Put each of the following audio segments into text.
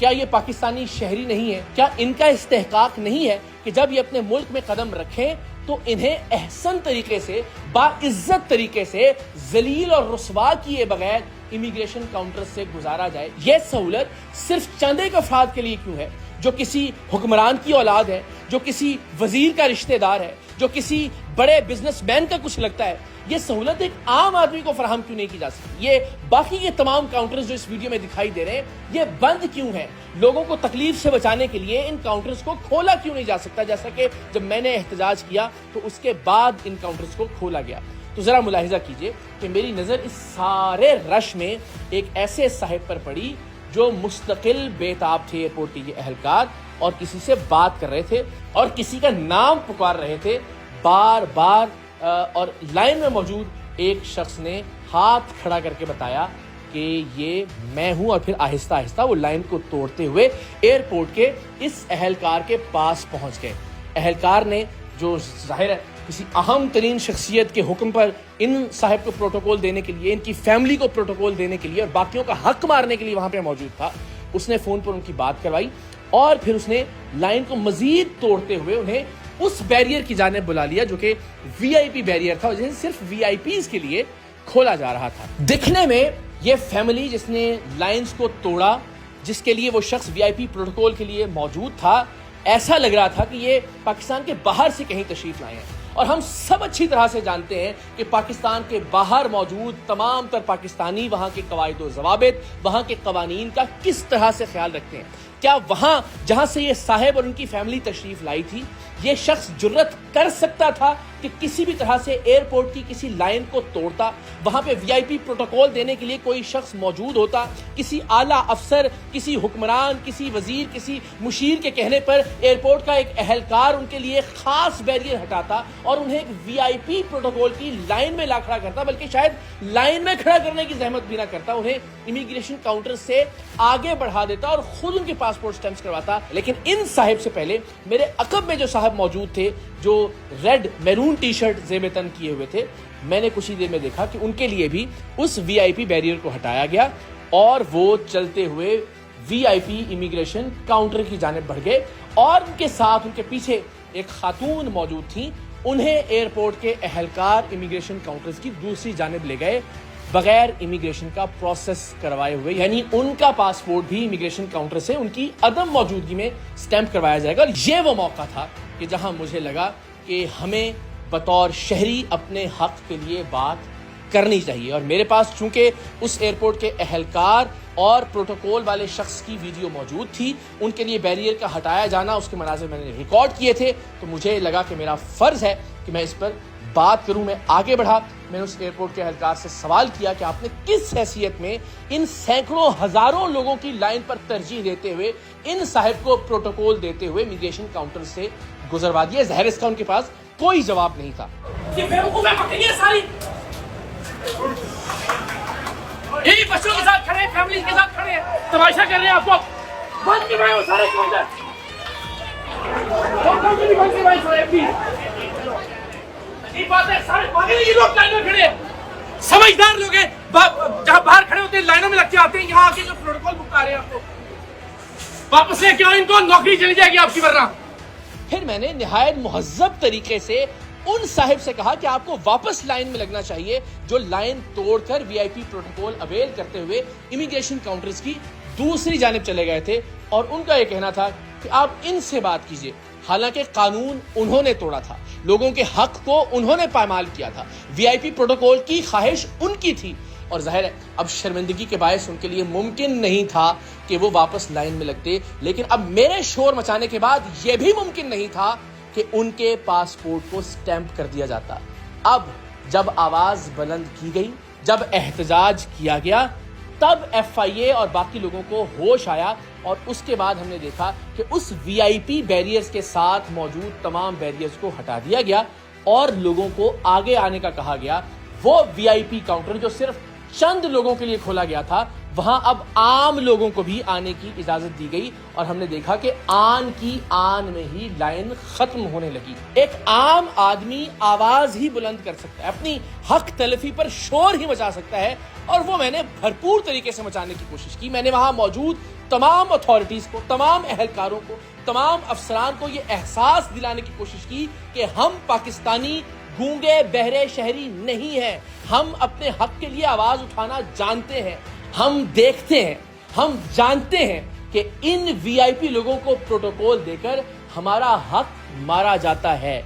کیا یہ پاکستانی شہری نہیں ہے؟ کیا ان کا استحقاق نہیں ہے کہ جب یہ اپنے ملک میں قدم رکھیں تو انہیں احسن طریقے سے، باعزت طریقے سے، ذلیل اور رسوا کیے بغیر امیگریشن کاؤنٹر سے گزارا جائے؟ یہ سہولت صرف چند ایک افراد کے لیے کیوں ہے جو کسی حکمران کی اولاد ہے، جو کسی وزیر کا رشتہ دار ہے، جو کسی بڑے بزنس مین کا کچھ لگتا ہے؟ یہ سہولت ایک عام آدمی کو فراہم کیوں نہیں کی جا سکتی؟ یہ باقی کے تمام کاؤنٹرز جو اس ویڈیو میں دکھائی دے رہے ہیں یہ بند کیوں ہیں؟ لوگوں کو تکلیف سے بچانے کے لیے ان کاؤنٹرز کو کھولا کیوں نہیں جا سکتا؟ جیسا کہ جب میں نے احتجاج کیا تو اس کے بعد ان کاؤنٹرز کو کھولا گیا۔ تو ذرا ملاحظہ کیجئے کہ میری نظر اس سارے رش میں ایک ایسے صاحب پر پڑی جو مستقل بیتاب تھے ایئرپورٹ کے اہلکار، اور کسی سے بات کر رہے تھے اور کسی کا نام پکار رہے تھے بار بار، اور لائن میں موجود ایک شخص نے ہاتھ کھڑا کر کے بتایا کہ یہ میں ہوں، اور پھر آہستہ آہستہ وہ لائن کو توڑتے ہوئے ایئرپورٹ کے اس اہلکار کے پاس پہنچ گئے۔ اہلکار نے، جو ظاہر ہے کسی اہم ترین شخصیت کے حکم پر ان صاحب کو پروٹوکول دینے کے لیے، ان کی فیملی کو پروٹوکول دینے کے لیے اور باقیوں کا حق مارنے کے لیے وہاں پہ موجود تھا، اس نے فون پر ان کی بات کروائی اور پھر اس نے لائن کو مزید توڑتے ہوئے انہیں اس بیریئر کی جانب بلا لیا جو کہ وی آئی پی بیریئر تھا، جسے صرف وی آئی پیز کے لیے کھولا جا رہا تھا۔ دکھنے میں یہ فیملی جس نے لائنز کو توڑا، جس کے لیے وہ شخص وی آئی پی پروٹوکول کے لیے موجود تھا، ایسا لگ رہا تھا کہ یہ پاکستان کے باہر سے کہیں تشریف لائے ہیں۔ اور ہم سب اچھی طرح سے جانتے ہیں کہ پاکستان کے باہر موجود تمام تر پاکستانی وہاں کے قواعد و ضوابط، وہاں کے قوانین کا کس طرح سے خیال رکھتے ہیں۔ کیا وہاں جہاں سے یہ صاحب اور ان کی فیملی تشریف لائی تھی، یہ شخص جرت کر سکتا تھا کہ کسی بھی طرح سے ایئرپورٹ کی کسی لائن کو توڑتا؟ وہاں پہ وی آئی پی پروٹوکول دینے کے لیے کوئی شخص موجود ہوتا؟ کسی اعلیٰ افسر، کسی حکمران، کسی وزیر، کسی مشیر کے کہنے پر ایئرپورٹ کا ایک اہلکار ان کے لیے خاص بیریئر ہٹاتا اور انہیں ایک وی آئی پی پروٹوکول کی لائن میں لا کھڑا کرتا، بلکہ شاید لائن میں کھڑا کرنے کی زحمت بھی نہ کرتا، انہیں امیگریشن کاؤنٹر سے آگے بڑھا دیتا اور خود ان کے پاسپورٹ سٹیمپس کرواتا۔ لیکن ان صاحب سے پہلے میرے عقب میں جو صاحب موجود تھے، جو ریڈ میرون ٹی شرٹ زیب تن کیے ہوئے تھے، میں نے کچھ ہی دیر میں دیکھا کہ ان کے لیے بھی اس وی آئی پی بیریئر کو ہٹایا گیا اور وہ چلتے ہوئے وی آئی پی امیگریشن کاؤنٹر کی جانب بڑھ گئے، اور ان کے ساتھ ان کے پیچھے ایک خاتون موجود تھیں، انہیں ایئرپورٹ کے اہلکار امیگریشن کاؤنٹرز کی دوسری جانب لے گئے بغیر امیگریشن کا پروسیس کروائے ہوئے، یعنی ان کا پاسپورٹ بھی امیگریشن کاؤنٹر سے ان کی عدم موجودگی میں سٹیمپ کروایا جائے گا۔ یہ وہ موقع تھا کہ جہاں مجھے لگا کہ ہمیں بطور شہری اپنے حق کے لیے بات کرنی چاہیے، اور میرے پاس چونکہ اس ایئرپورٹ کے اہلکار اور پروٹوکول والے شخص کی ویڈیو موجود تھی، ان کے لیے بیریئر کا ہٹایا جانا، اس کے مناظر میں نے ریکارڈ کیے تھے، تو مجھے لگا کہ میرا فرض ہے کہ میں اس پر بات کروں۔ میں آگے بڑھا، میں نے اس ایئرپورٹ کے اہلکار سے سوال کیا کہ آپ نے کس حیثیت میں ان سینکڑوں ہزاروں لوگوں کی لائن پر ترجیح دیتے ہوئے ان صاحب کو پروٹوکول دیتے ہوئے امیگریشن کاؤنٹر سے گزروا دیا؟ ظاہر اس کا ان کے پاس کوئی جواب نہیں تھا۔ یہ بیوقوفیں پکڑی ہیں ساری، یہی بچوں کے ساتھ کھڑے ہیں، فیملی کے ساتھ کھڑے ہیں، تماشا کر رہے ہیں آپ کو بند کروائے وہ سارے کاؤنٹر، بند کروائے سارے پلیز۔ یہ بات ہے، سارے پاگل یہ لوگ لائن میں کھڑے ہیں، سمجھدار لوگ ہیں، جہاں باہر کھڑے ہوتے ہیں لائنوں میں لگ کے آتے ہیں، یہاں آ کے جو پروٹوکول بکا رہے ہیں آپ کو واپس لے کے آؤ، ان کو نوکری چلی جائے گی آپ کی ورنہ۔ پھر میں نے نہایت مہذب طریقے سے ان صاحب سے کہا کہ آپ کو واپس لائن میں لگنا چاہیے جو لائن توڑ کر وی آئی پی پروٹوکول اویل کرتے ہوئے امیگریشن کاؤنٹرز کی دوسری جانب چلے گئے تھے، اور ان کا یہ کہنا تھا کہ آپ ان سے بات کیجئے۔ حالانکہ قانون انہوں نے توڑا تھا، لوگوں کے حق کو انہوں نے پامال کیا تھا، وی آئی پی پروٹوکول کی خواہش ان کی تھی، اور ظاہر ہے اب شرمندگی کے باعث ان کے لیے ممکن نہیں تھا کہ وہ واپس لائن میں لگتے، لیکن اب میرے شور مچانے کے بعد یہ بھی ممکن نہیں تھا کہ ان کے پاسپورٹ کو سٹیمپ کر دیا جاتا۔ اب جب آواز بلند کی گئی، جب احتجاج کیا گیا، تب ایف آئی اے اور باقی لوگوں کو ہوش آیا، اور اس کے بعد ہم نے دیکھا کہ اس وی آئی پی بیریئرز کے ساتھ موجود تمام بیریئرز کو ہٹا دیا گیا اور لوگوں کو آگے آنے کا کہا گیا۔ وہ وی آئی پی کاؤنٹر جو صرف چند لوگوں کے لیے کھولا گیا تھا، وہاں اب عام لوگوں کو بھی آنے کی اجازت دی گئی، اور ہم نے دیکھا کہ آن کی آن میں ہی لائن ختم ہونے لگی۔ ایک عام آدمی آواز ہی بلند کر سکتا ہے، اپنی حق تلفی پر شور ہی مچا سکتا ہے، اور وہ میں نے بھرپور طریقے سے مچانے کی کوشش کی. میں نے وہاں موجود تمام اتھارٹیز کو, تمام اہلکاروں کو, تمام افسران کو یہ احساس دلانے کی کوشش کی کہ ہم پاکستانی گونگے بہرے شہری نہیں ہیں. ہم اپنے حق کے لیے آواز اٹھانا جانتے ہیں. ہم دیکھتے ہیں, ہم جانتے ہیں کہ ان وی آئی پی لوگوں کو پروٹوکول دے کر ہمارا حق مارا جاتا ہے.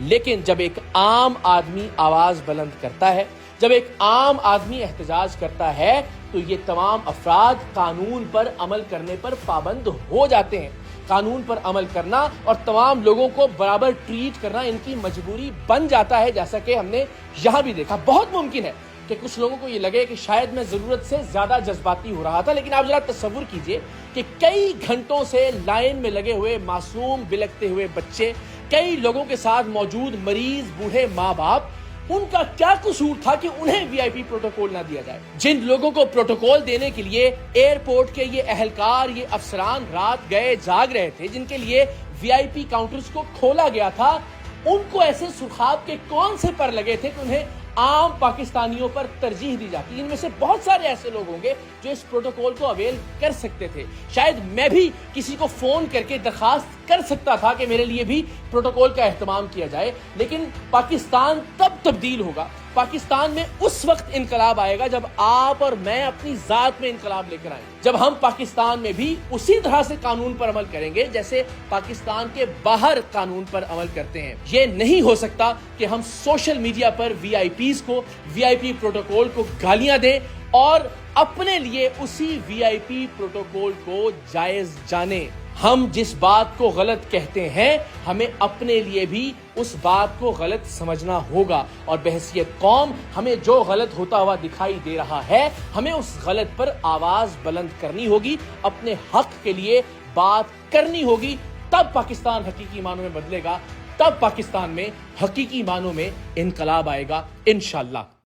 لیکن جب ایک عام آدمی آواز بلند کرتا ہے, جب ایک عام آدمی احتجاج کرتا ہے, تو یہ تمام افراد قانون پر عمل کرنے پر پابند ہو جاتے ہیں. قانون پر عمل کرنا اور تمام لوگوں کو برابر ٹریٹ کرنا ان کی مجبوری بن جاتا ہے, جیسا کہ ہم نے یہاں بھی دیکھا. بہت ممکن ہے کہ کچھ لوگوں کو یہ لگے کہ شاید میں ضرورت سے زیادہ جذباتی ہو رہا تھا, لیکن آپ ذرا تصور کیجئے کہ کئی گھنٹوں سے لائن میں لگے ہوئے معصوم بلکتے ہوئے بچے, کئی لوگوں کے ساتھ موجود مریض, بوڑھے ماں باپ, ان کا کیا قصور تھا کہ انہیں وی آئی پی پروٹوکول نہ دیا جائے؟ جن لوگوں کو پروٹوکول دینے کے لیے ایئرپورٹ کے یہ اہلکار, یہ افسران رات گئے جاگ رہے تھے, جن کے لیے وی آئی پی کاؤنٹرز کو کھولا گیا تھا, ان کو ایسے سرخاب کے کون سے پر لگے تھے کہ انہیں عام پاکستانیوں پر ترجیح دی جاتی؟ ان میں سے بہت سارے ایسے لوگ ہوں گے جو اس پروٹوکول کو اویل کر سکتے تھے. شاید میں بھی کسی کو فون کر کے درخواست کر سکتا تھا کہ میرے لیے بھی پروٹوکول کا اہتمام کیا جائے, لیکن پاکستان تب تبدیل ہوگا, پاکستان میں اس وقت انقلاب آئے گا جب آپ اور میں اپنی ذات میں انقلاب لے کر آئیں, جب ہم پاکستان میں بھی اسی طرح سے قانون پر عمل کریں گے جیسے پاکستان کے باہر قانون پر عمل کرتے ہیں. یہ نہیں ہو سکتا کہ ہم سوشل میڈیا پر وی آئی پیز کو, وی آئی پی پروٹوکول کو گالیاں دیں اور اپنے لیے اسی وی آئی پی پروٹوکول کو جائز جانیں. ہم جس بات کو غلط کہتے ہیں ہمیں اپنے لیے بھی اس بات کو غلط سمجھنا ہوگا, اور بحیثیت قوم ہمیں جو غلط ہوتا ہوا دکھائی دے رہا ہے ہمیں اس غلط پر آواز بلند کرنی ہوگی, اپنے حق کے لیے بات کرنی ہوگی. تب پاکستان حقیقی معنوں میں بدلے گا, تب پاکستان میں حقیقی معنوں میں انقلاب آئے گا, انشاءاللہ.